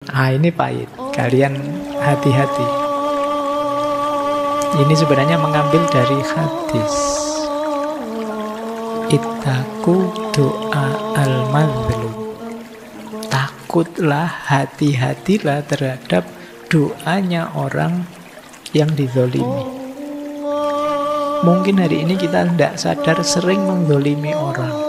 Ah, ini pahit. Kalian hati-hati. Ini sebenarnya mengambil dari hadis. Ittaku doa al-mazlum. Takutlah, hati-hatilah terhadap doanya orang yang dizolimi. Mungkin hari ini kita tidak sadar sering menzolimi orang.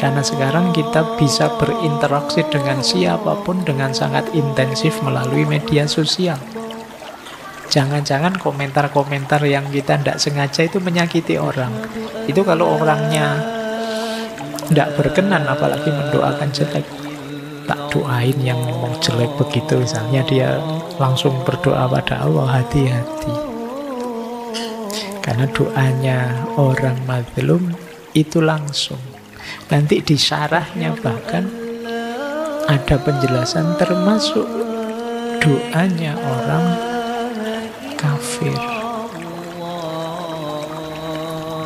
Karena sekarang kita bisa berinteraksi dengan siapapun dengan sangat intensif melalui media sosial. Jangan-jangan komentar-komentar yang kita tidak sengaja itu menyakiti orang. Itu kalau orangnya tidak berkenan, apalagi mendoakan jelek. Tak doain yang mau jelek begitu, misalnya dia langsung berdoa pada Allah, hati-hati. Karena doanya orang mazlum itu langsung. Nanti di syarahnya bahkan ada penjelasan termasuk doanya orang kafir.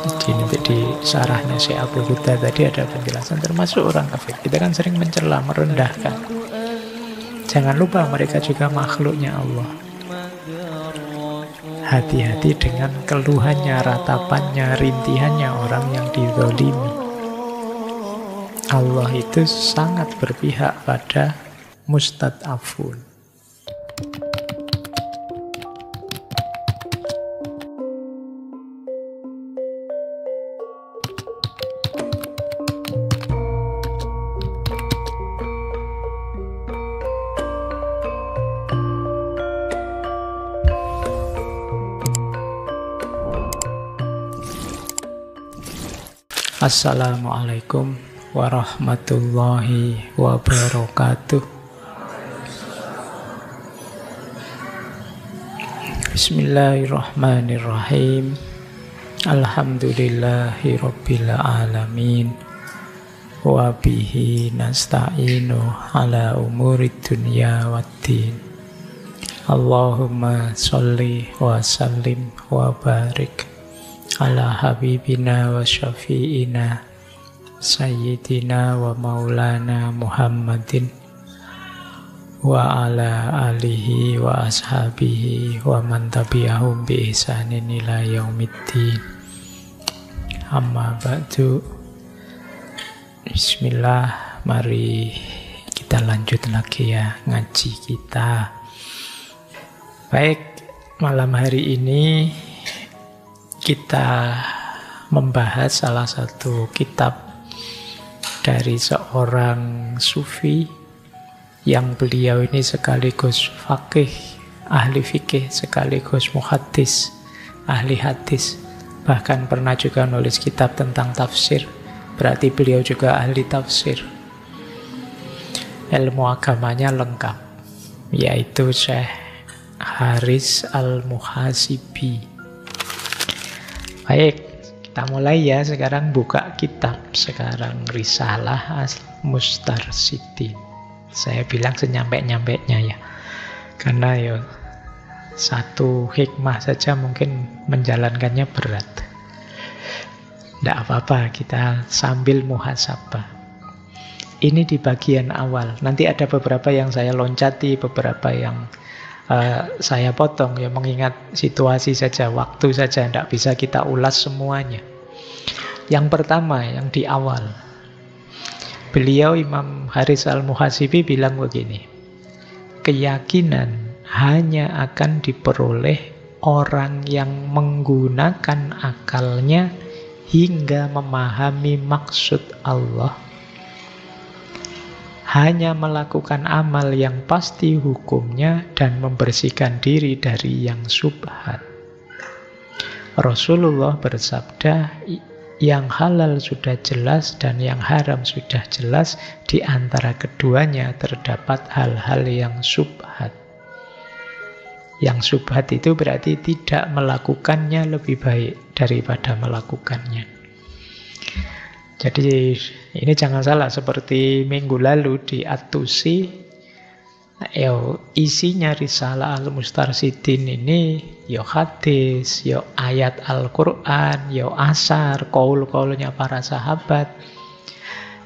Jadi nanti di syarahnya Syekh Abu Huda tadi ada penjelasan termasuk orang kafir. Kita kan sering mencela, merendahkan. Jangan lupa mereka juga makhluknya Allah. Hati-hati dengan keluhannya, ratapannya, rintihannya orang yang dizalimi. Allah itu sangat berpihak pada mustad'afun. Assalamualaikum warahmatullahi wabarakatuh. Bismillahirrahmanirrahim. Alhamdulillahi rabbil alamin. Wa bihi nasta'inu ala umurid dunya waddin. Allahumma sholli wa sallim wa barik ala habibina wa syafi'ina Sayyidina wa maulana Muhammadin wa ala alihi wa ashabihi wa man tabi'ahum bi ihsanin ila yaumiddin. Amma ba'du. Bismillah, mari kita lanjut lagi ya ngaji kita. Baik, malam hari ini kita membahas salah satu kitab dari seorang sufi yang beliau ini sekaligus faqih, ahli fikih, sekaligus muhaddis, ahli hadis, bahkan pernah juga nulis kitab tentang tafsir. Berarti beliau juga ahli tafsir. Ilmu agamanya lengkap, yaitu Syekh Haris Al-Muhasibi. Baik, kita mulai ya. Sekarang buka kitab. Sekarang Risalah Al-Mustarsyidin. Saya bilang senyampe-nyampenya ya. Karena ya satu hikmah saja mungkin menjalankannya berat. Tidak apa-apa, kita sambil muhasabah. Ini di bagian awal. Nanti ada beberapa yang saya loncati, beberapa yang saya potong ya, mengingat situasi saja, waktu saja, tidak bisa kita ulas semuanya. Yang pertama, yang di awal, beliau Imam Haris Al-Muhasibi bilang begini: keyakinan hanya akan diperoleh orang yang menggunakan akalnya hingga memahami maksud Allah, hanya melakukan amal yang pasti hukumnya dan membersihkan diri dari yang syubhat. Rasulullah bersabda, yang halal sudah jelas dan yang haram sudah jelas, di antara keduanya terdapat hal-hal yang syubhat. Yang syubhat itu berarti tidak melakukannya lebih baik daripada melakukannya. Jadi ini jangan salah, seperti minggu lalu di At-Tusi, isinya Risalah Al-Mustarsyidin ini ya hadis, ya ayat Al-Quran, ya asar, qaul-qaulnya para sahabat.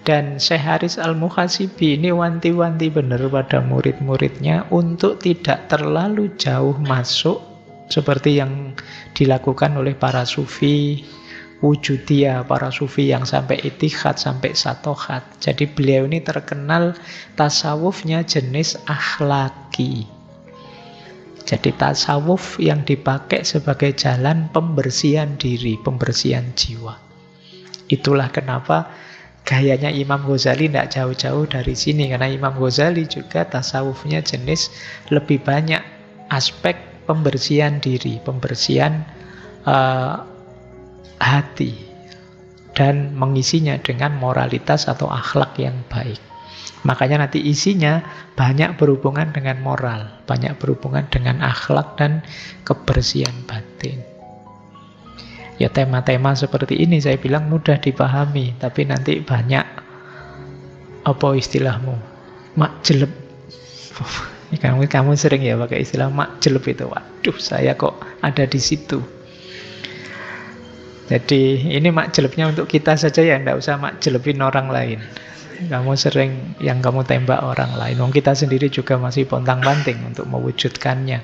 Dan Syekh Haris Al-Muhasibi ini wanti-wanti benar pada murid-muridnya untuk tidak terlalu jauh masuk seperti yang dilakukan oleh para sufi wujudiyah, para sufi yang sampai itihad, sampai satohat. Jadi beliau ini terkenal tasawufnya jenis akhlaki. Jadi tasawuf yang dipakai sebagai jalan pembersihan diri, pembersihan jiwa. Itulah kenapa gayanya Imam Ghazali tidak jauh-jauh dari sini. Karena Imam Ghazali juga tasawufnya jenis lebih banyak aspek pembersihan diri, pembersihan hati, dan mengisinya dengan moralitas atau akhlak yang baik. Makanya nanti isinya banyak berhubungan dengan moral, banyak berhubungan dengan akhlak dan kebersihan batin. Ya tema-tema seperti ini saya bilang mudah dipahami, tapi nanti banyak, apa istilahmu, makjeleb. Kamu sering ya pakai istilah makjeleb itu. Waduh, saya kok ada di situ. Jadi ini makjelebnya untuk kita saja ya, tidak usah makjelebin orang lain. Kamu sering yang kamu tembak orang lain. Kita sendiri juga masih pontang-panting untuk mewujudkannya.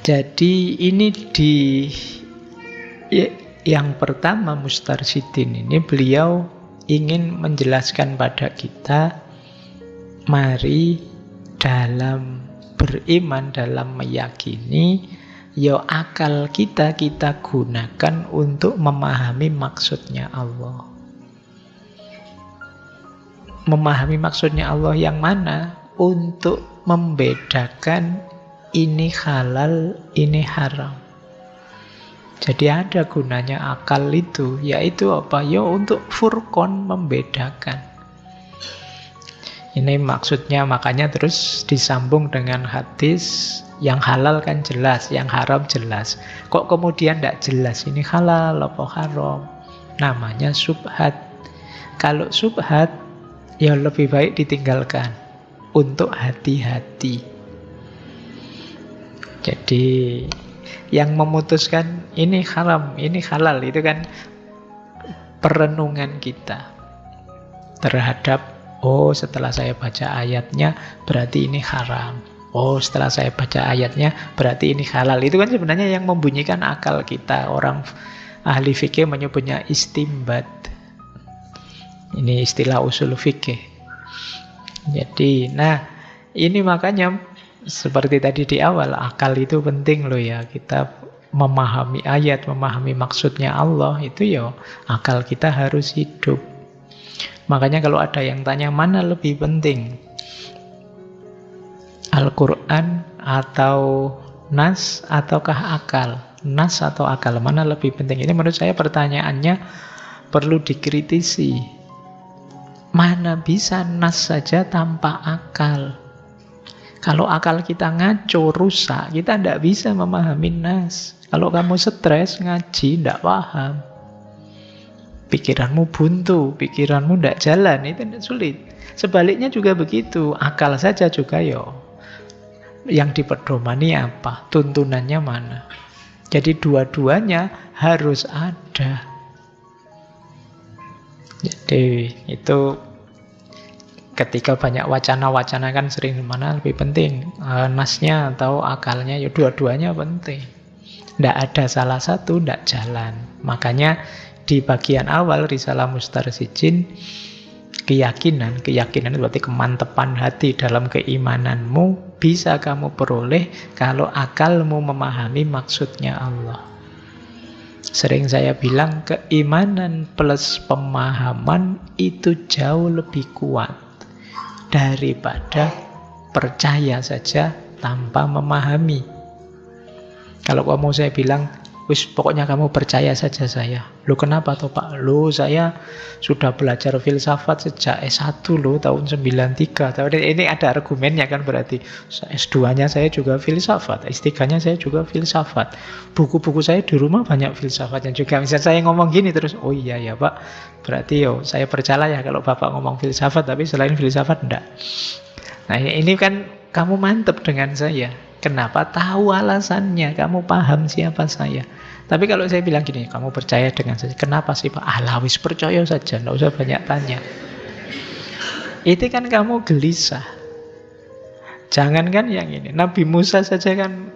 Jadi ini yang pertama Mustarsyidin ini beliau ingin menjelaskan pada kita, mari dalam beriman, dalam meyakini, akal kita gunakan untuk memahami maksudnya Allah. Memahami maksudnya Allah yang mana? Untuk membedakan ini halal, ini haram. Jadi ada gunanya akal itu, yaitu apa? Untuk furqan, membedakan. Ini maksudnya, makanya terus disambung dengan hadis, yang halal kan jelas, yang haram jelas. Kok kemudian tidak jelas ini halal apa haram? Namanya syubhat. Kalau syubhat, lebih baik ditinggalkan untuk hati-hati. Jadi yang memutuskan ini haram, ini halal, itu kan perenungan kita terhadap, setelah saya baca ayatnya berarti ini haram. Setelah saya baca ayatnya berarti ini halal. Itu kan sebenarnya yang membunyikan akal kita. Orang ahli fikih menyebutnya istimbat. Ini istilah usul fikih. Jadi, ini makanya seperti tadi di awal, akal itu penting loh ya. Kita memahami ayat, memahami maksudnya Allah, itu akal kita harus hidup. Makanya kalau ada yang tanya mana lebih penting, Al-Quran atau Nas ataukah akal? Nas atau akal, mana lebih penting? Ini menurut saya pertanyaannya perlu dikritisi. Mana bisa nas saja tanpa akal? Kalau akal kita ngaco, rusak, kita tidak bisa memahami nas. Kalau kamu stres, ngaji, tidak paham. Pikiranmu buntu, pikiranmu tidak jalan, itu tidak sulit. Sebaliknya juga begitu, akal saja juga yang dipedomani apa? Tuntunannya mana? Jadi dua-duanya harus ada. Jadi itu ketika banyak wacana-wacana kan sering mana lebih penting, nasnya atau akalnya, dua-duanya penting. Tidak ada salah satu, tidak jalan. Makanya di bagian awal Risalah Mustarsyidin, keyakinan berarti kemantapan hati dalam keimananmu bisa kamu peroleh kalau akalmu memahami maksudnya Allah. Sering saya bilang keimanan plus pemahaman itu jauh lebih kuat daripada percaya saja tanpa memahami. Kalau kamu saya bilang, pokoknya kamu percaya saja saya. Loh kenapa toh Pak? Loh saya sudah belajar filsafat sejak S1 tahun 93. Ini ada argumennya kan berarti. S2-nya saya juga filsafat, S3-nya saya juga filsafat. Buku-buku saya di rumah banyak filsafatnya juga. Misalnya saya ngomong gini terus, oh iya ya Pak, berarti saya percaya ya kalau Bapak ngomong filsafat, tapi selain filsafat enggak. Nah ini kan kamu mantep dengan saya. Kenapa? Tahu alasannya, kamu paham siapa saya. Tapi kalau saya bilang gini, kamu percaya dengan saya, kenapa sih Pak? Alah, wis percaya saja, nggak usah banyak tanya. Itu kan kamu gelisah. Jangankan yang ini, Nabi Musa saja kan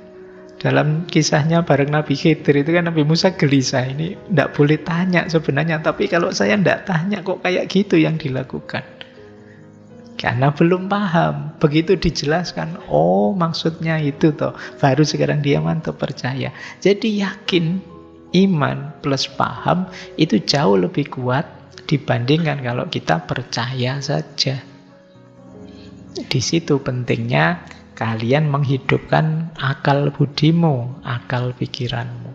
dalam kisahnya bareng Nabi Khidir itu kan Nabi Musa gelisah. Ini tidak boleh tanya sebenarnya, tapi kalau saya tidak tanya kok kayak gitu yang dilakukan. Karena belum paham. Begitu dijelaskan, oh maksudnya itu toh. Baru sekarang dia mantap percaya. Jadi yakin, iman plus paham itu jauh lebih kuat dibandingkan kalau kita percaya saja. Di situ pentingnya kalian menghidupkan akal budimu, akal pikiranmu.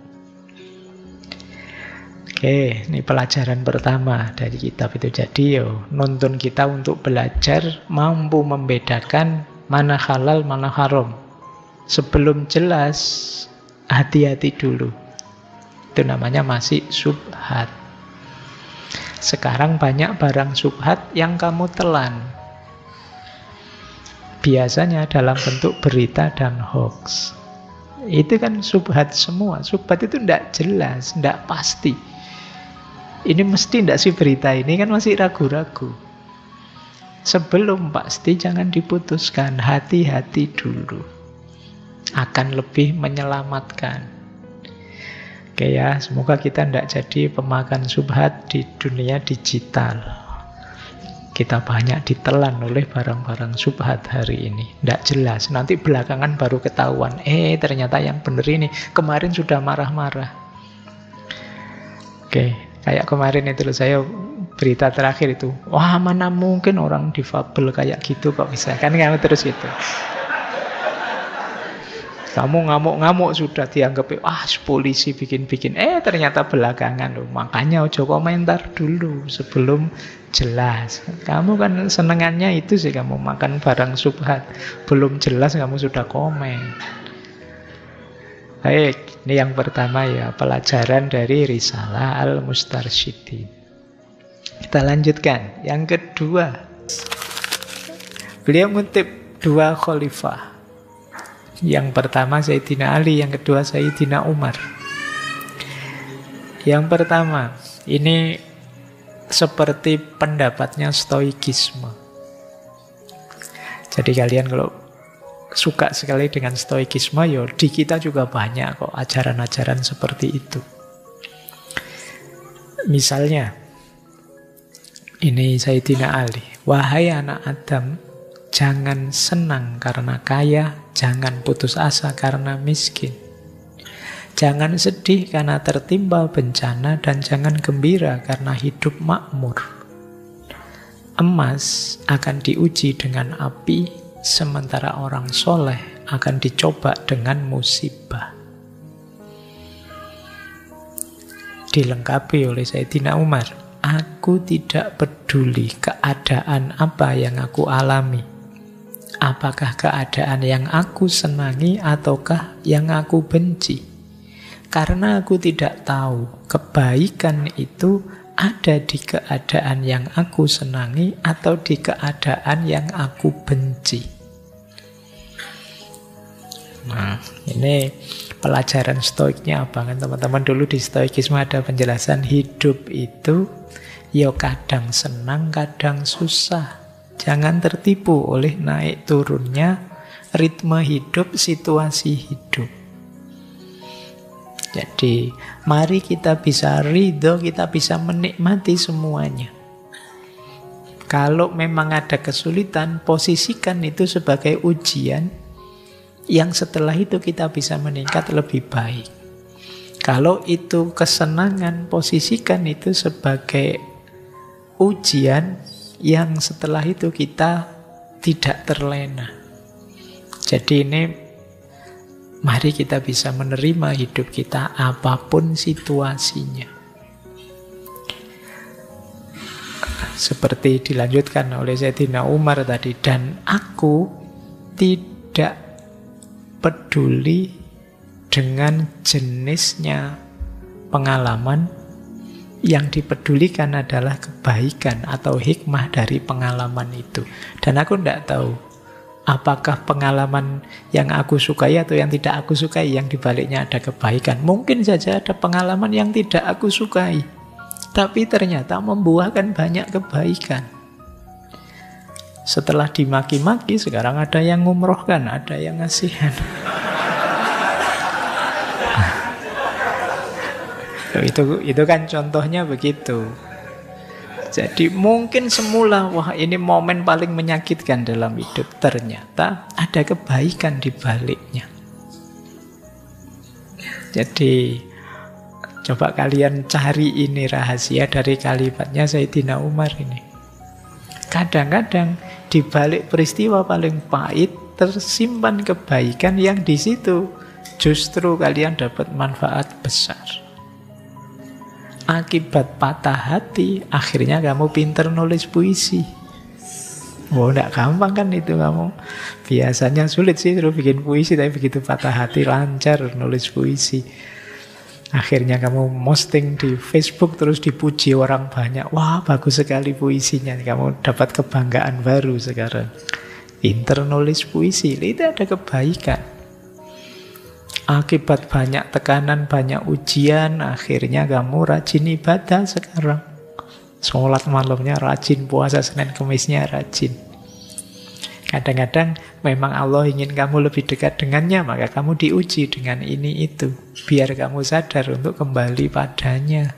Oke, ini pelajaran pertama dari kitab itu. Jadi nuntun kita untuk belajar mampu membedakan mana halal, mana haram. Sebelum jelas, hati-hati dulu. Itu namanya masih syubhat. Sekarang banyak barang syubhat yang kamu telan. Biasanya dalam bentuk berita dan hoax. Itu kan syubhat semua. Syubhat itu tidak jelas, tidak pasti. Ini mesti tidak sih berita ini, kan masih ragu-ragu. Sebelum pasti jangan diputuskan, hati-hati dulu. Akan lebih menyelamatkan. Oke ya, semoga kita tidak jadi pemakan syubhat di dunia digital. Kita banyak ditelan oleh barang-barang syubhat hari ini. Tidak jelas, nanti belakangan baru ketahuan. Ternyata yang benar ini, kemarin sudah marah-marah. Oke. Kayak kemarin itu loh, saya berita terakhir itu, wah mana mungkin orang difabel kayak gitu kok bisa. Kan kamu terus gitu. Kamu ngamuk-ngamuk sudah dianggap, polisi bikin-bikin. Ternyata belakangan loh. Makanya ojo komentar dulu sebelum jelas. Kamu kan senengannya itu sih, kamu makan barang syubhat. Belum jelas kamu sudah komen. Baik, ini yang pertama ya, pelajaran dari Risalah Al-Mustarsyidin. Kita lanjutkan. Yang kedua, beliau ngutip dua khalifah. Yang pertama Sayyidina Ali, yang kedua Sayyidina Umar. Yang pertama, ini seperti pendapatnya stoikisme. Jadi kalian kalau suka sekali dengan stoikisme, di kita juga banyak kok ajaran-ajaran seperti itu. Misalnya, ini Sayyidina Ali, wahai anak Adam, jangan senang karena kaya, jangan putus asa karena miskin. Jangan sedih karena tertimpa bencana, dan jangan gembira karena hidup makmur. Emas akan diuji dengan api, sementara orang soleh akan dicoba dengan musibah. Dilengkapi oleh Sayyidina Umar, aku tidak peduli keadaan apa yang aku alami. Apakah keadaan yang aku senangi ataukah yang aku benci. Karena aku tidak tahu kebaikan itu ada di keadaan yang aku senangi atau di keadaan yang aku benci. Nah, ini pelajaran stoiknya apa kan teman-teman? Dulu di stoikisme ada penjelasan hidup itu kadang senang, kadang susah. Jangan tertipu oleh naik turunnya ritme hidup, situasi hidup. Jadi, mari kita bisa ridho, kita bisa menikmati semuanya. Kalau memang ada kesulitan, posisikan itu sebagai ujian yang setelah itu kita bisa meningkat lebih baik. Kalau itu kesenangan, posisikan itu sebagai ujian yang setelah itu kita tidak terlena. Jadi ini, mari kita bisa menerima hidup kita apapun situasinya. Seperti dilanjutkan oleh Sayyidina Umar tadi, dan aku tidak peduli dengan jenisnya pengalaman, yang dipedulikan adalah kebaikan atau hikmah dari pengalaman itu. Dan aku tidak tahu Apakah pengalaman yang aku sukai atau yang tidak aku sukai, yang dibaliknya ada kebaikan? Mungkin saja ada pengalaman yang tidak aku sukai, tapi ternyata membuahkan banyak kebaikan. Setelah dimaki-maki, sekarang ada yang ngumrohkan, ada yang ngasihan. Itu kan contohnya begitu. Jadi mungkin semula, wah ini momen paling menyakitkan dalam hidup. Ternyata ada kebaikan di baliknya. Jadi coba kalian cari ini rahasia dari kalimatnya Sayyidina Umar ini. Kadang-kadang di balik peristiwa paling pahit tersimpan kebaikan yang di situ justru kalian dapat manfaat besar. Akibat patah hati, akhirnya kamu pinter nulis puisi. Oh, enggak gampang kan itu kamu. Biasanya sulit sih suruh bikin puisi, tapi begitu patah hati lancar nulis puisi. Akhirnya kamu posting di Facebook, terus dipuji orang banyak. Wah, bagus sekali puisinya. Kamu dapat kebanggaan baru sekarang. Pinter nulis puisi, itu ada kebaikan. Akibat banyak tekanan, banyak ujian, akhirnya kamu rajin ibadah sekarang. Sholat malamnya rajin, puasa Senin Kemisnya rajin. Kadang-kadang memang Allah ingin kamu lebih dekat dengannya, maka kamu diuji dengan ini itu, biar kamu sadar untuk kembali padanya.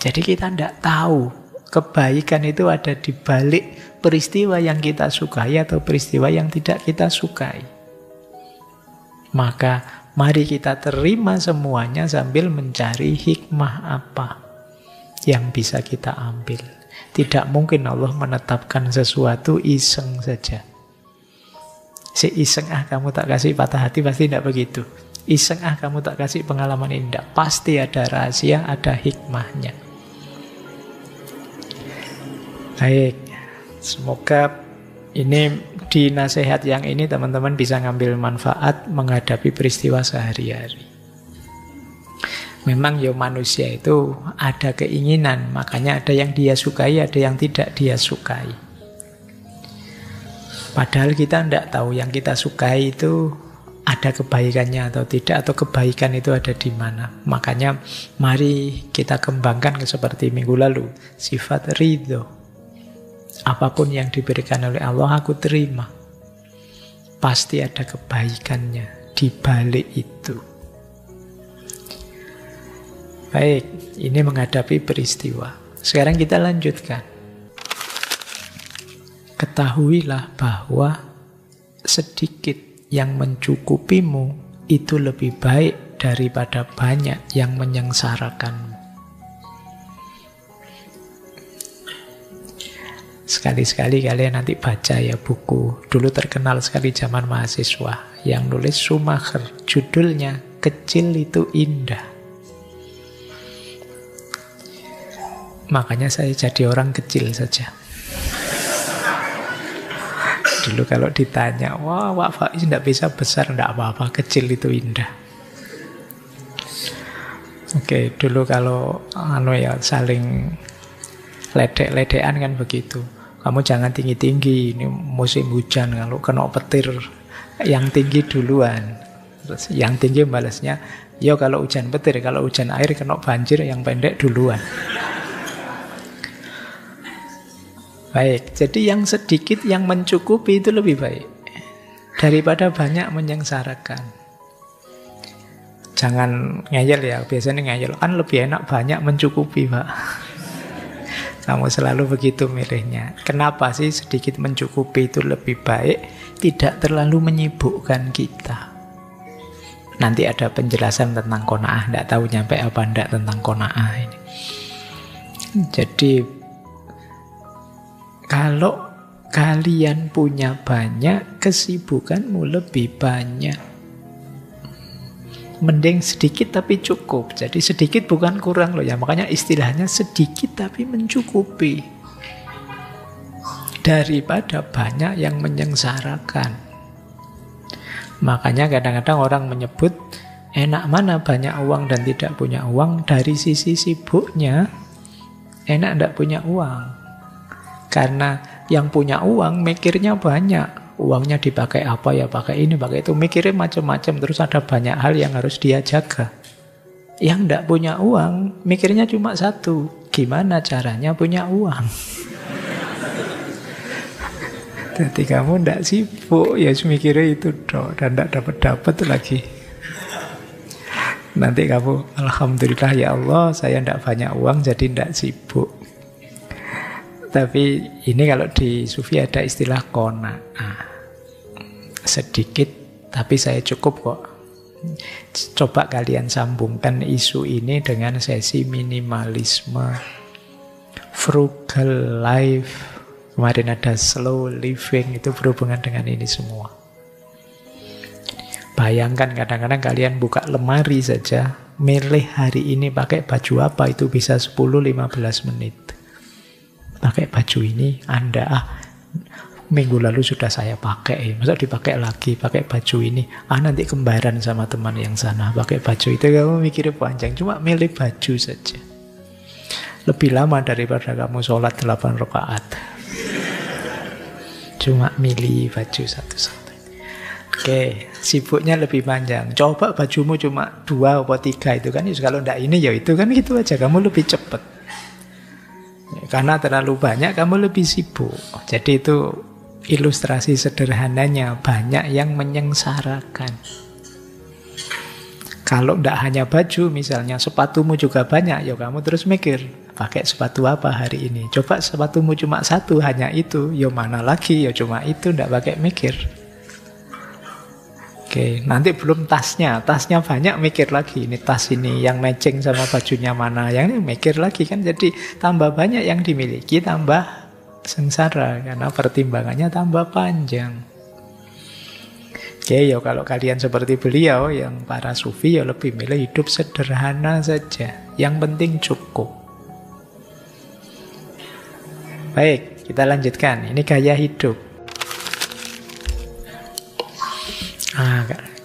Jadi kita tidak tahu kebaikan itu ada di balik peristiwa yang kita sukai atau peristiwa yang tidak kita sukai. Maka mari kita terima semuanya sambil mencari hikmah apa yang bisa kita ambil. Tidak mungkin Allah menetapkan sesuatu iseng saja. Si iseng, kamu tak kasih patah hati, pasti tidak begitu. Iseng, kamu tak kasih pengalaman indah, pasti ada rahasia, ada hikmahnya. Baik, semoga ini di nasihat yang ini teman-teman bisa ngambil manfaat menghadapi peristiwa sehari-hari. Memang ya manusia itu ada keinginan, makanya ada yang dia sukai, ada yang tidak dia sukai. Padahal kita tidak tahu yang kita sukai itu ada kebaikannya atau tidak, atau kebaikan itu ada di mana. Makanya mari kita kembangkan seperti minggu lalu, sifat ridho. Apapun yang diberikan oleh Allah aku terima. Pasti ada kebaikannya di balik itu. Baik, ini menghadapi peristiwa. Sekarang kita lanjutkan. Ketahuilah bahwa sedikit yang mencukupimu itu lebih baik daripada banyak yang menyengsarakanmu. Sekali-sekali kalian nanti baca ya buku. Dulu terkenal sekali zaman mahasiswa yang nulis Schumacher. Judulnya Kecil Itu Indah. Makanya saya jadi orang kecil saja. Dulu kalau ditanya, wah Pak Faiz tidak bisa besar, tidak apa-apa, kecil itu indah. Oke, dulu kalau saling ledek-ledekan kan begitu. Kamu jangan tinggi-tinggi, ini musim hujan, kalau kena petir yang tinggi duluan. Terus yang tinggi balasnya, ya kalau hujan petir, kalau hujan air kena banjir, yang pendek duluan. Baik, jadi yang sedikit yang mencukupi itu lebih baik daripada banyak menyengsarakan. Jangan ngeyel ya, biasanya ngeyel kan lebih enak banyak mencukupi, Pak. Kamu selalu begitu milihnya. Kenapa sih sedikit mencukupi itu lebih baik? Tidak terlalu menyibukkan kita. Nanti ada penjelasan tentang qanaah. Tidak tahu nyampe apa enggak tentang qanaah ini. Jadi kalau kalian punya banyak, kesibukanmu lebih banyak. Mending sedikit tapi cukup. Jadi sedikit bukan kurang loh ya. Makanya istilahnya sedikit tapi mencukupi. Daripada banyak yang menyengsarakan. Makanya kadang-kadang orang menyebut enak mana banyak uang dan tidak punya uang. Dari sisi sibuknya, enak tidak punya uang. Karena yang punya uang mikirnya banyak. Uangnya dipakai apa ya, pakai ini, pakai itu. Mikirnya macam-macam, terus ada banyak hal yang harus dia jaga. Yang tidak punya uang, mikirnya cuma satu. Gimana caranya punya uang? Jadi kamu tidak sibuk, ya mikirnya itu dong. Dan tidak dapat-dapat lagi. Nanti kamu, alhamdulillah ya Allah, saya tidak banyak uang, jadi tidak sibuk. Tapi ini kalau di Sufi ada istilah qanaah. Sedikit, tapi saya cukup kok. Coba kalian sambungkan isu ini dengan sesi minimalisme, frugal life. Kemarin ada slow living, itu berhubungan dengan ini semua. Bayangkan kadang-kadang kalian buka lemari saja, milih hari ini pakai baju apa, itu bisa 10-15 menit. Pakai baju ini, minggu lalu sudah saya pakai, masa dipakai lagi, pakai baju ini. Nanti kembaran sama teman yang sana, pakai baju itu, kamu mikirnya panjang. Cuma milih baju saja. Lebih lama daripada kamu sholat 8 rakaat. Cuma milih baju satu-satu. Oke, sibuknya lebih panjang. Coba bajumu cuma 2 atau 3 itu kan. Kalau enggak ini ya itu kan, gitu aja. Kamu lebih cepat. Karena terlalu banyak kamu lebih sibuk. Jadi itu ilustrasi sederhananya. Banyak yang menyengsarakan. Kalau enggak hanya baju, misalnya sepatumu juga banyak, ya kamu terus mikir, pakai sepatu apa hari ini? Coba sepatumu cuma 1, hanya itu, ya mana lagi, ya cuma itu, enggak pakai mikir. Oke, nanti belum tasnya banyak, mikir lagi, ini tas ini yang matching sama bajunya mana, yang ini mikir lagi kan. Jadi tambah banyak yang dimiliki, tambah sengsara, karena pertimbangannya tambah panjang. Oke, ya kalau kalian seperti beliau, yang para sufi, ya lebih milih hidup sederhana saja. Yang penting cukup. Baik, kita lanjutkan. Ini gaya hidup.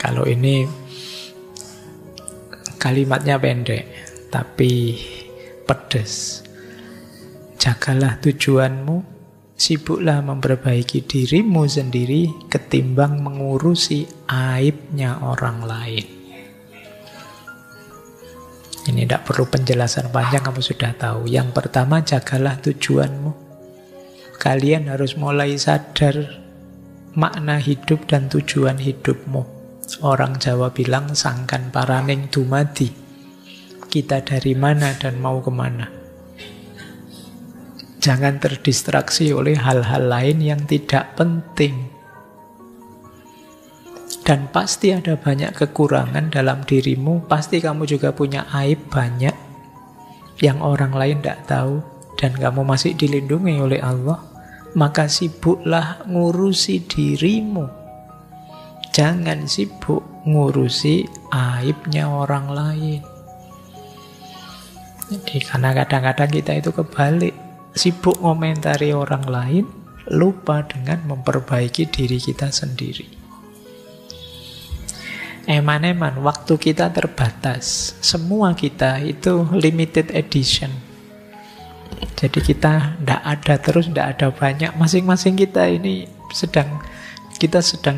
Kalau ini kalimatnya pendek, tapi pedas. Jagalah tujuanmu, sibuklah memperbaiki dirimu sendiri ketimbang mengurusi aibnya orang lain. Ini tidak perlu penjelasan panjang, kamu sudah tahu. Yang pertama, jagalah tujuanmu. Kalian harus mulai sadar makna hidup dan tujuan hidupmu. Orang Jawa bilang sangkan paraning dumadi. Kita dari mana dan mau kemana? Jangan terdistraksi oleh hal-hal lain yang tidak penting. Dan pasti ada banyak kekurangan dalam dirimu. Pasti kamu juga punya aib banyak yang orang lain tidak tahu. Dan kamu masih dilindungi oleh Allah. Maka sibuklah ngurusi dirimu. Jangan sibuk ngurusi aibnya orang lain. Jadi karena kadang-kadang kita itu kebalik. Sibuk ngomentari orang lain, lupa dengan memperbaiki diri kita sendiri. Eman-eman, waktu kita terbatas. Semua kita itu limited edition. Jadi kita tidak ada terus, tidak ada banyak. Masing-masing kita ini sedang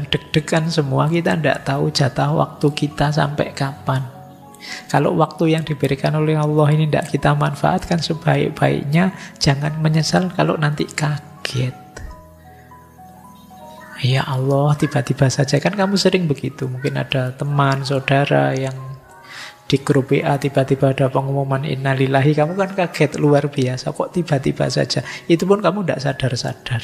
deg-degan semua. Kita tidak tahu jatah waktu kita sampai kapan. Kalau waktu yang diberikan oleh Allah ini tidak kita manfaatkan sebaik-baiknya, jangan menyesal kalau nanti kaget. Ya Allah, tiba-tiba saja. Kan kamu sering begitu. Mungkin ada teman, saudara yang di grup WA tiba-tiba ada pengumuman innalillahi, kamu kan kaget luar biasa, kok tiba-tiba saja. Itu pun kamu tidak sadar-sadar.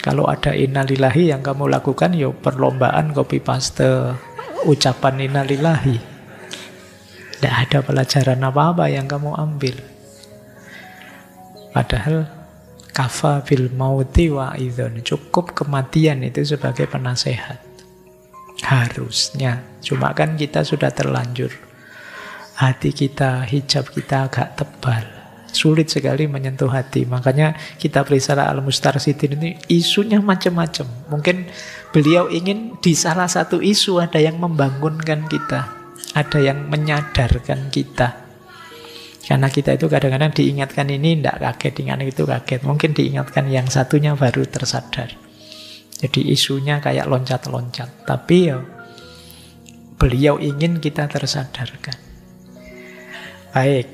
Kalau ada innalillahi yang kamu lakukan, ya perlombaan copy paste ucapan innalillahi. Tidak ada pelajaran apa-apa yang kamu ambil. Padahal kafa bil mauti wa idzon, cukup kematian itu sebagai penasehat. Harusnya. Cuma kan kita sudah terlanjur. Hati kita, hijab kita agak tebal. Sulit sekali menyentuh hati. Makanya kitab Risalah Al-Mustarsyidin ini isunya macam-macam. Mungkin beliau ingin di salah satu isu ada yang membangunkan kita. Ada yang menyadarkan kita. Karena kita itu kadang-kadang diingatkan ini tidak kaget, diingatkan itu kaget. Mungkin diingatkan yang satunya baru tersadar. Jadi isunya kayak loncat-loncat. Tapi ya beliau ingin kita tersadarkan. Baik,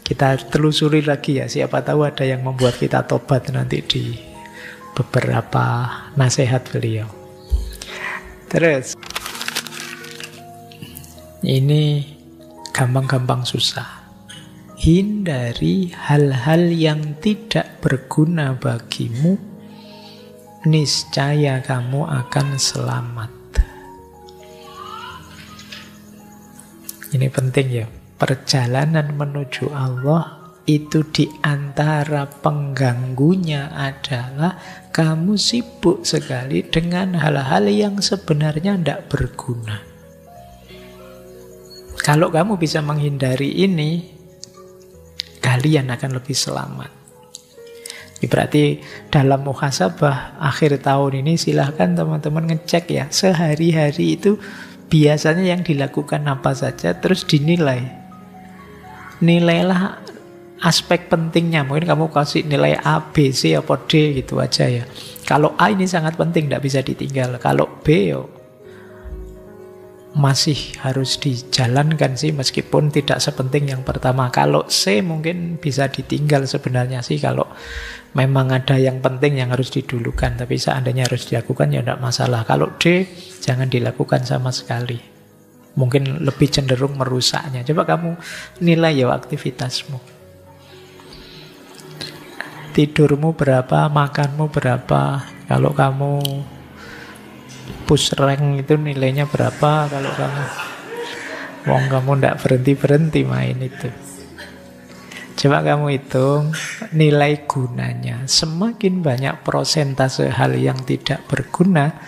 kita telusuri lagi ya. Siapa tahu ada yang membuat kita tobat nanti di beberapa nasihat beliau. Terus, ini gampang-gampang susah. Hindari hal-hal yang tidak berguna bagimu, niscaya kamu akan selamat. Ini penting ya. Perjalanan menuju Allah itu di antara pengganggunya adalah kamu sibuk sekali dengan hal-hal yang sebenarnya tidak berguna. Kalau kamu bisa menghindari ini, kalian akan lebih selamat. Berarti dalam muhasabah akhir tahun ini silahkan teman-teman ngecek ya. Sehari-hari itu biasanya yang dilakukan apa saja, terus dinilai. Nilailah aspek pentingnya. Mungkin kamu kasih nilai A, B, C, atau D gitu aja ya. Kalau A ini sangat penting, tidak bisa ditinggal. Kalau B yo masih harus dijalankan sih, meskipun tidak sepenting yang pertama. Kalau C mungkin bisa ditinggal sebenarnya sih, kalau memang ada yang penting yang harus didulukan. Tapi seandainya harus dilakukan ya tidak masalah. Kalau D jangan dilakukan sama sekali, mungkin lebih cenderung merusaknya. Coba kamu nilai ya aktivitasmu. Tidurmu berapa, makanmu berapa. Kalau kamu push rank itu nilainya berapa, kalau kamu ndak berhenti main itu. Coba kamu hitung nilai gunanya. Semakin banyak persentase hal yang tidak berguna,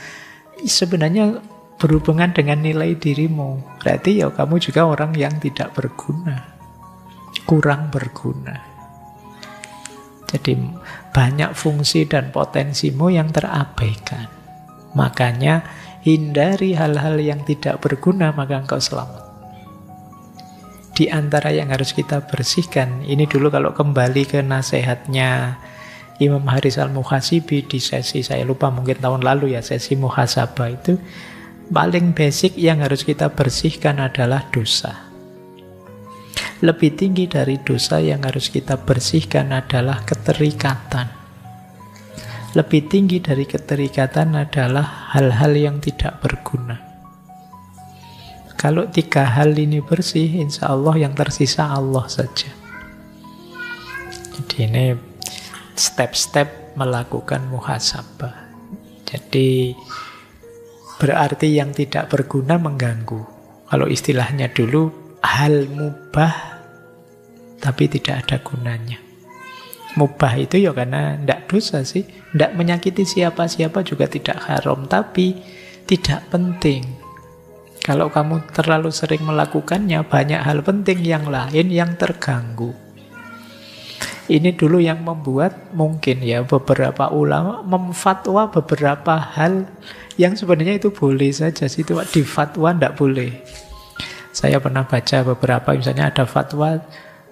sebenarnya berhubungan dengan nilai dirimu. Berarti ya kamu juga orang yang tidak berguna, kurang berguna. Jadi banyak fungsi dan potensimu yang terabaikan. Makanya hindari hal-hal yang tidak berguna, maka engkau selamat. Di antara yang harus kita bersihkan, ini dulu kalau kembali ke nasihatnya Imam Haris Al-Muhasibi di sesi, saya lupa mungkin tahun lalu ya, sesi muhasabah itu, paling basic yang harus kita bersihkan adalah dosa. Lebih tinggi dari dosa yang harus kita bersihkan adalah keterikatan. Lebih tinggi dari keterikatan adalah hal-hal yang tidak berguna. Kalau 3 hal ini bersih, insya Allah yang tersisa Allah saja. Jadi ini step-step melakukan muhasabah. Jadi berarti yang tidak berguna mengganggu. Kalau istilahnya dulu, hal mubah tapi tidak ada gunanya. Mubah itu ya karena tidak dosa sih, tidak menyakiti siapa-siapa, juga tidak haram, tapi tidak penting. Kalau kamu terlalu sering melakukannya, banyak hal penting yang lain yang terganggu. Ini dulu yang membuat mungkin ya beberapa ulama memfatwa beberapa hal yang sebenarnya itu boleh saja sih, itu di fatwa tidak boleh. Saya pernah baca beberapa, misalnya ada fatwa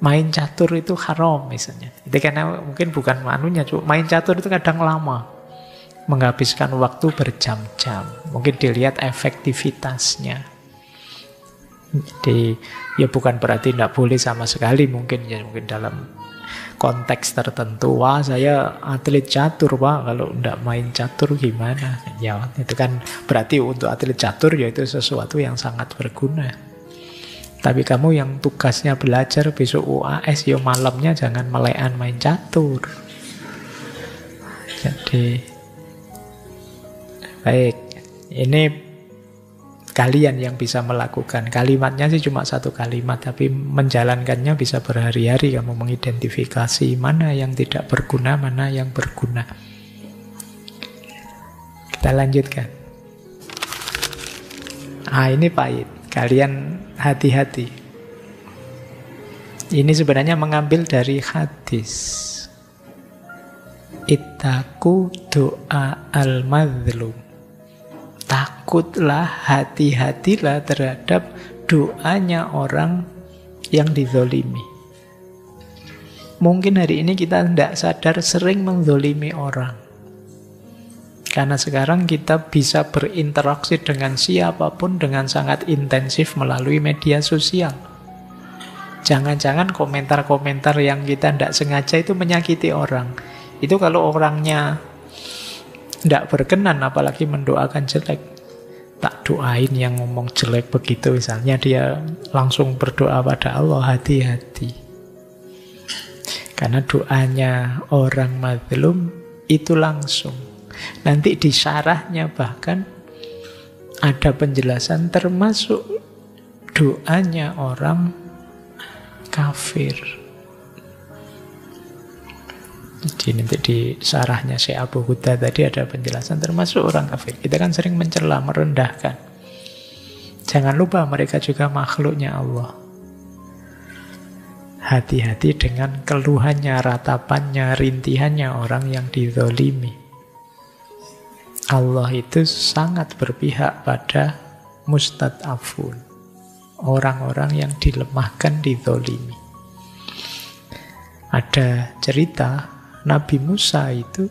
main catur itu haram misalnya. Itu karena mungkin bukan manunya, cuma main catur itu kadang lama, menghabiskan waktu berjam-jam. Mungkin dilihat efektivitasnya. Jadi ya bukan berarti tidak boleh sama sekali, mungkin ya mungkin dalam konteks tertentu. Wah, saya atlet catur Pak, kalau tidak main catur gimana? Ya itu kan berarti untuk atlet catur ya itu sesuatu yang sangat berguna. Tapi kamu yang tugasnya belajar besok UAS, ya malamnya jangan melekan main catur. Jadi, baik, ini kalian yang bisa melakukan. Kalimatnya sih cuma 1 kalimat, tapi menjalankannya bisa berhari-hari. Kamu mengidentifikasi mana yang tidak berguna, mana yang berguna. Kita lanjutkan. Ini pahit. Kalian hati-hati. Ini sebenarnya mengambil dari hadis. Ittaqu doa al-madhlum. Takutlah, hati-hatilah terhadap doanya orang yang dizolimi. Mungkin hari ini kita tidak sadar sering menzolimi orang. Karena sekarang kita bisa berinteraksi dengan siapapun dengan sangat intensif melalui media sosial. Jangan-jangan komentar-komentar yang kita tidak sengaja itu menyakiti orang. Itu kalau orangnya tidak berkenan, apalagi mendoakan jelek. Tak doain yang ngomong jelek begitu, misalnya dia langsung berdoa pada Allah, hati-hati. Karena doanya orang mazlum itu langsung. Nanti di syarahnya bahkan ada penjelasan termasuk doanya orang kafir. Jadi nanti di syarahnya Syekh Abu Huda tadi ada penjelasan termasuk orang kafir. Kita kan sering mencela, merendahkan. Jangan lupa mereka juga makhluknya Allah. Hati-hati dengan keluhannya, ratapannya, rintihannya orang yang dizolimi. Allah itu sangat berpihak pada mustad'afun, orang-orang yang dilemahkan, dizolimi. Ada cerita Nabi Musa itu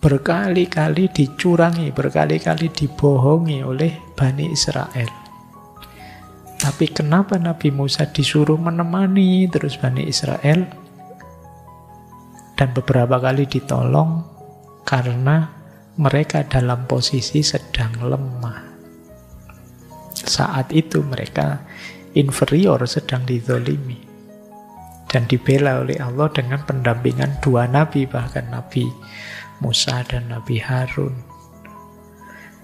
berkali-kali dicurangi, berkali-kali dibohongi oleh Bani Israel. Tapi kenapa Nabi Musa disuruh menemani terus Bani Israel? Dan beberapa kali ditolong karena mereka dalam posisi sedang lemah. Saat itu mereka inferior, sedang dizolimi. Dan dibela oleh Allah dengan pendampingan dua nabi, bahkan Nabi Musa dan Nabi Harun.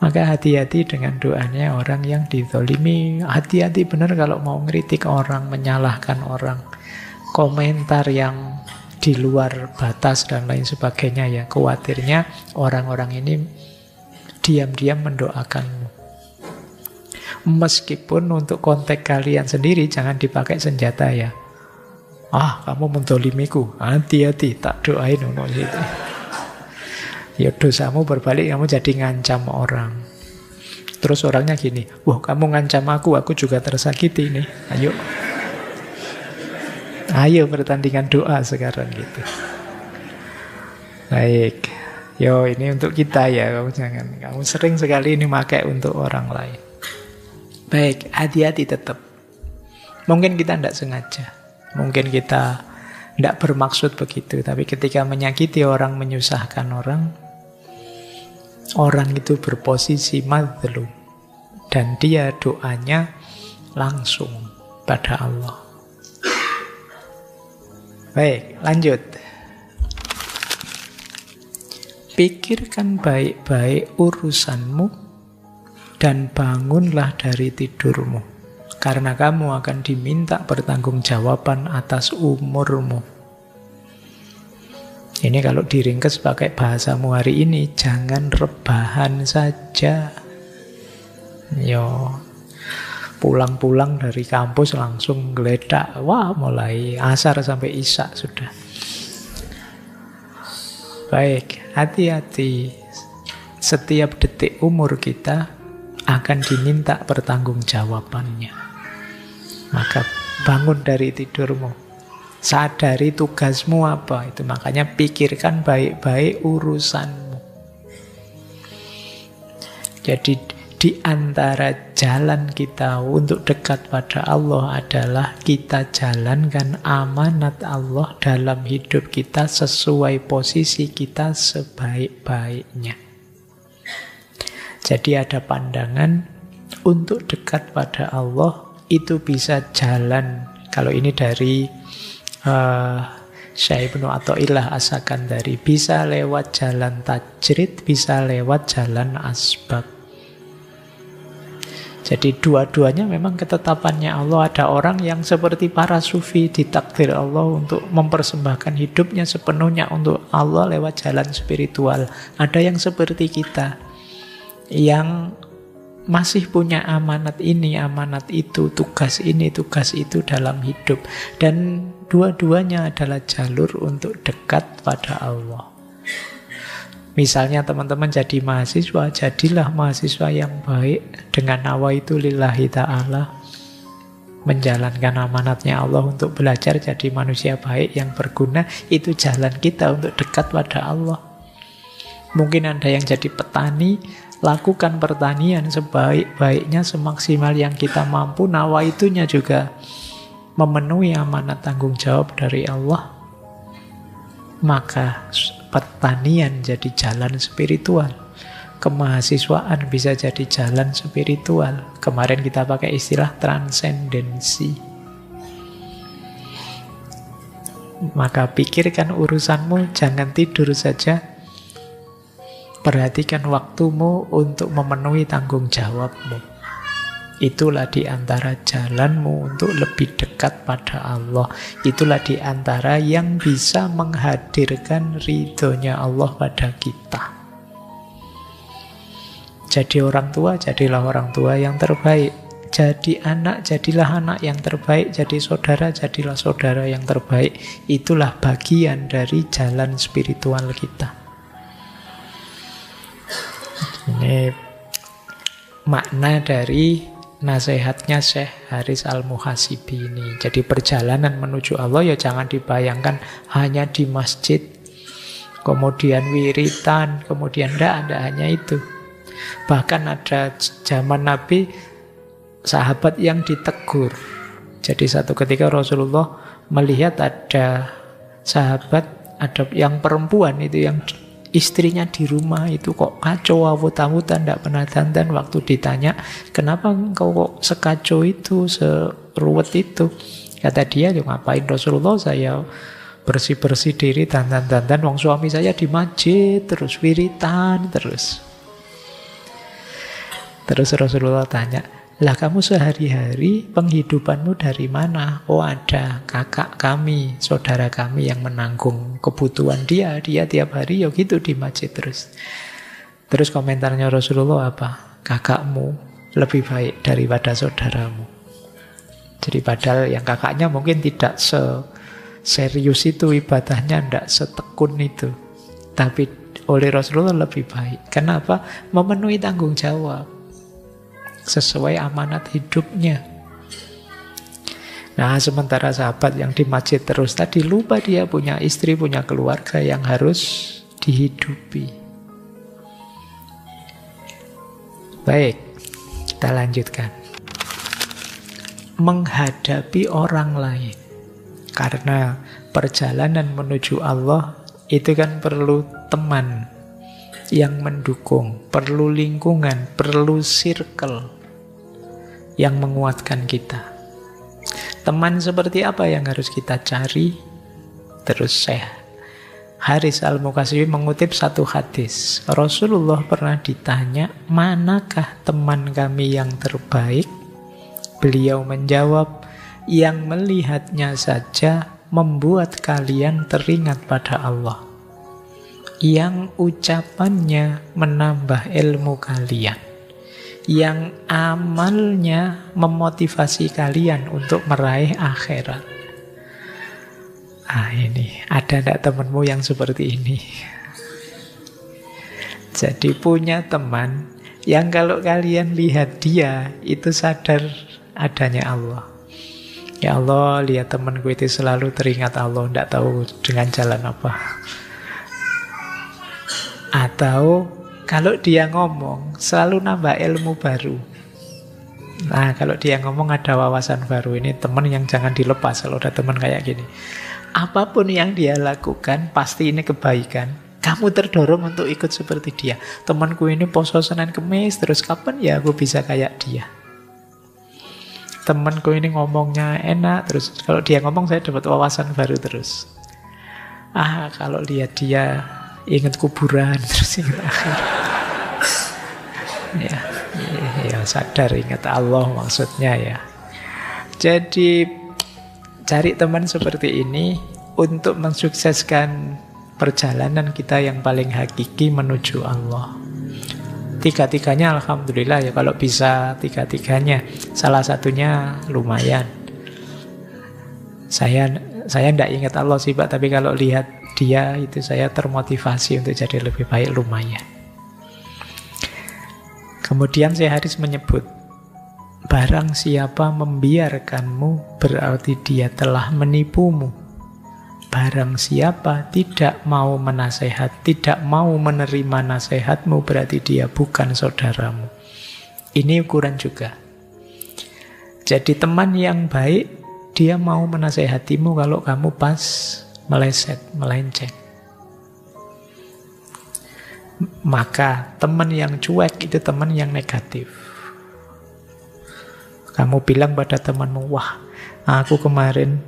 Maka hati-hati dengan doanya orang yang dizolimi. Hati-hati benar kalau mau ngeritik orang, menyalahkan orang. Komentar yang di luar batas dan lain sebagainya, ya khawatirnya orang-orang ini diam-diam mendoakanmu. Meskipun untuk konteks kalian sendiri jangan dipakai senjata ya. Kamu mendolimiku, hati-hati, tak doain gitu. Ya dosamu berbalik, kamu jadi ngancam orang. Terus orangnya gini, kamu ngancam aku juga tersakiti nih. Ayo pertandingan doa sekarang gitu. Baik, ini untuk kita ya, kamu sering sekali ini pakai untuk orang lain. Baik, hati-hati tetap. Mungkin kita tidak sengaja. Mungkin kita tidak bermaksud begitu, tapi ketika menyakiti orang, menyusahkan orang, orang itu berposisi mazlum dan dia doanya langsung pada Allah. Baik, lanjut. Pikirkan baik-baik urusanmu dan bangunlah dari tidurmu. Karena kamu akan diminta pertanggungjawaban atas umurmu. Ini kalau diringkes pakai bahasamu hari ini, jangan rebahan saja. Pulang-pulang dari kampus langsung geledak. Mulai asar sampai isya sudah. Baik, hati-hati. Setiap detik umur kita akan diminta pertanggungjawabannya. Maka bangun dari tidurmu. Sadari tugasmu apa. Itu makanya pikirkan baik-baik urusanmu. Jadi di antara jalan kita untuk dekat pada Allah adalah kita jalankan amanat Allah dalam hidup kita sesuai posisi kita sebaik-baiknya. Jadi ada pandangan untuk dekat pada Allah itu bisa jalan. Kalau ini dari Syekh Ibnu Athaillah As-Sakandari, bisa lewat jalan tajrid, bisa lewat jalan asbab. Jadi dua-duanya memang ketetapannya Allah. Ada orang yang seperti para sufi, ditakdir Allah untuk mempersembahkan hidupnya sepenuhnya untuk Allah lewat jalan spiritual. Ada yang seperti kita, yang masih punya amanat ini, amanat itu, tugas ini, tugas itu dalam hidup. Dan dua-duanya adalah jalur untuk dekat pada Allah. Misalnya teman-teman jadi mahasiswa, jadilah mahasiswa yang baik dengan nawaitu lillahi ta'ala. menjalankan amanatnya Allah untuk belajar jadi manusia baik yang berguna, itu jalan kita untuk dekat pada Allah. Mungkin ada yang jadi petani, lakukan pertanian sebaik-baiknya, semaksimal yang kita mampu, nawaitunya juga memenuhi amanat tanggung jawab dari Allah. Maka pertanian jadi jalan spiritual. Kemahasiswaan bisa jadi jalan spiritual. Kemarin kita pakai istilah transendensi. Maka pikirkan urusanmu, jangan tidur saja. Perhatikan waktumu untuk memenuhi tanggung jawabmu. Itulah di antara jalanmu untuk lebih dekat pada Allah. Itulah di antara yang bisa menghadirkan ridhonya Allah pada kita. Jadi orang tua, jadilah orang tua yang terbaik. Jadi anak, jadilah anak yang terbaik. Jadi saudara, jadilah saudara yang terbaik. Itulah bagian dari jalan spiritual kita. Ini makna dari nasihatnya Syekh Haris Al-Muhasibi ini. Jadi perjalanan menuju Allah ya jangan dibayangkan hanya di masjid, kemudian wiritan, kemudian tidak hanya itu. Bahkan ada zaman Nabi sahabat yang ditegur. Jadi satu ketika Rasulullah melihat ada sahabat, ada yang perempuan itu yang istrinya di rumah itu kok kacau, awut-awutan, tidak pernah dandan. Waktu ditanya, kenapa engkau kok sekacau itu, seruwet itu? Kata dia, ngapain Rasulullah, saya bersih-bersih diri, dandan-dandan, wong suami saya di masjid, terus wiritan, terus Rasulullah tanya, lah kamu sehari-hari penghidupanmu dari mana? Oh ada kakak kami, saudara kami yang menanggung kebutuhan dia tiap hari ya gitu di masjid terus. Terus komentarnya Rasulullah apa? Kakakmu lebih baik daripada saudaramu. Jadi padahal yang kakaknya mungkin tidak serius itu ibadahnya, tidak setekun itu. Tapi oleh Rasulullah lebih baik. Kenapa? Memenuhi tanggung jawab sesuai amanat hidupnya. Nah, sementara sahabat yang di masjid terus tadi lupa dia punya istri, punya keluarga yang harus dihidupi. Baik, kita lanjutkan. Menghadapi orang lain. Karena perjalanan menuju Allah itu kan perlu teman yang mendukung, perlu lingkungan, perlu circle yang menguatkan kita. Teman seperti apa yang harus kita cari? Terus Syekh Haris Al-Muhasibi mengutip satu hadis. Rasulullah pernah ditanya, manakah teman kami yang terbaik? Beliau menjawab, yang melihatnya saja membuat kalian teringat pada Allah, yang ucapannya menambah ilmu kalian, yang amalnya memotivasi kalian untuk meraih akhirat. Ini ada enggak temanmu yang seperti ini? Jadi punya teman yang kalau kalian lihat dia itu sadar adanya Allah. Ya Allah, lihat temanku itu selalu teringat Allah, enggak tahu dengan jalan apa. Atau kalau dia ngomong, selalu nambah ilmu baru. Nah, kalau dia ngomong ada wawasan baru. Ini teman yang jangan dilepas kalau ada teman kayak gini. Apapun yang dia lakukan, pasti ini kebaikan. Kamu terdorong untuk ikut seperti dia. Temanku ini poso Senin Kemis, terus kapan ya aku bisa kayak dia? Temanku ini ngomongnya enak, terus kalau dia ngomong saya dapat wawasan baru terus. Kalau lihat dia ingat kuburan, terus ingat akhir. Ya sadar ingat Allah maksudnya ya. Jadi cari teman seperti ini untuk mensukseskan perjalanan kita yang paling hakiki menuju Allah. Tiga-tiganya alhamdulillah ya, kalau bisa tiga-tiganya. Salah satunya lumayan. Saya tidak ingat Allah sih Pak, tapi kalau lihat dia itu saya termotivasi untuk jadi lebih baik, lumayan. Kemudian Syekh Haris menyebut Barang siapa membiarkanmu, berarti dia telah menipumu. Barang siapa tidak mau menasehat, tidak mau menerima nasihatmu, berarti dia bukan saudaramu. Ini ukuran juga. Jadi teman yang baik, dia mau menasehatimu kalau kamu pas meleset, melenceng. Maka teman yang cuek itu teman yang negatif. Kamu bilang pada temanmu, wah, aku kemarin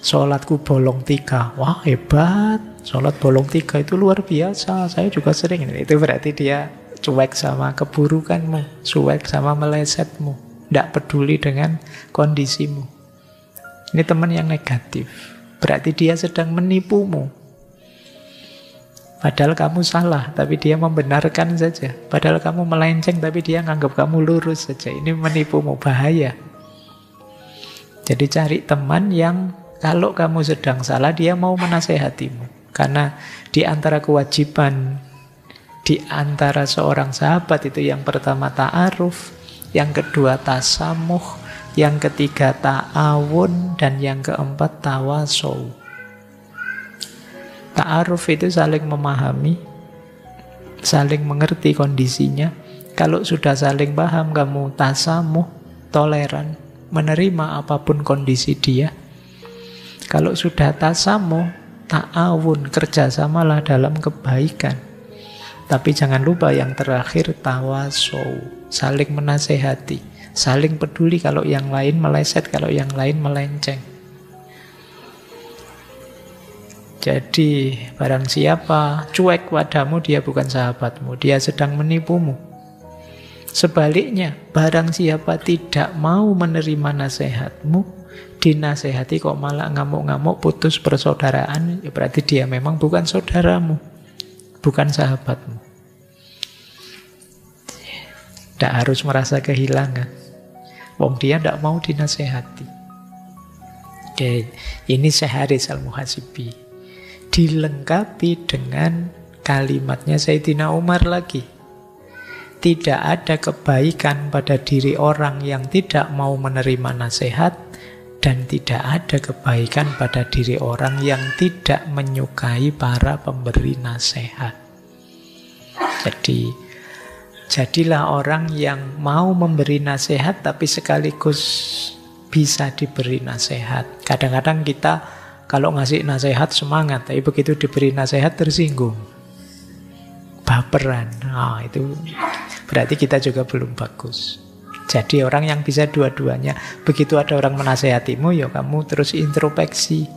sholatku bolong 3. Wah, hebat. Sholat bolong 3 itu luar biasa. Saya juga sering. Itu berarti dia cuek sama keburukanmu, cuek sama melesetmu, tidak peduli dengan kondisimu. Ini teman yang negatif. Berarti dia sedang menipumu. Padahal kamu salah, tapi dia membenarkan saja. Padahal kamu melenceng, tapi dia nganggap kamu lurus saja. Ini menipumu, bahaya. Jadi cari teman yang kalau kamu sedang salah, dia mau menasehatimu. Karena di antara kewajiban, di antara seorang sahabat itu yang pertama ta'aruf, yang kedua tasamuh, yang ketiga ta'awun, dan yang keempat tawasow. Ta'aruf itu saling memahami, saling mengerti kondisinya. Kalau sudah saling paham, kamu tasamuh, toleran, menerima apapun kondisi dia. Kalau sudah tasamuh, ta'awun, kerjasamalah dalam kebaikan. Tapi jangan lupa yang terakhir tawasow, saling menasehati, saling peduli kalau yang lain meleset, kalau yang lain melenceng. Jadi barang siapa cuek padamu, dia bukan sahabatmu, dia sedang menipumu. Sebaliknya, barang siapa tidak mau menerima nasihatmu, dinasehati kok malah ngamuk-ngamuk, putus persaudaraan, ya berarti dia memang bukan saudaramu, bukan sahabatmu. Tidak harus merasa kehilangan. Wong dia tidak mau dinasehati. Oke, ini Syekh Haris Al-Muhasibi. Dilengkapi dengan kalimatnya Sayyidina Umar lagi. Tidak ada kebaikan pada diri orang yang tidak mau menerima nasihat, dan tidak ada kebaikan pada diri orang yang tidak menyukai para pemberi nasihat. Jadi, jadilah orang yang mau memberi nasihat tapi sekaligus bisa diberi nasihat. Kadang-kadang kita kalau ngasih nasihat semangat, tapi begitu diberi nasihat tersinggung, baperan. Itu berarti kita juga belum bagus. Jadi orang yang bisa dua-duanya. Begitu ada orang menasehatimu, ya kamu terus introspeksi.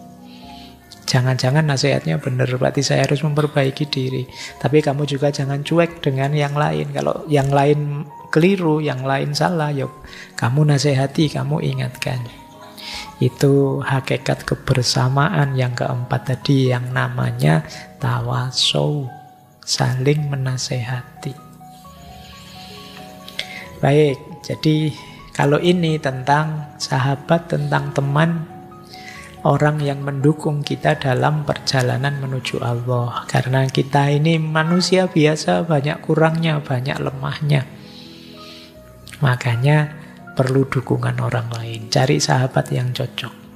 Jangan-jangan nasihatnya benar, berarti saya harus memperbaiki diri. Tapi kamu juga jangan cuek dengan yang lain. Kalau yang lain keliru, yang lain salah, ya kamu nasihati, kamu ingatkan. Itu hakikat kebersamaan yang keempat tadi, yang namanya tawasow, saling menasehati. Baik, jadi kalau ini tentang sahabat, tentang teman, orang yang mendukung kita dalam perjalanan menuju Allah. Karena kita ini manusia biasa, banyak kurangnya, banyak lemahnya. Makanya perlu dukungan orang lain. Cari sahabat yang cocok.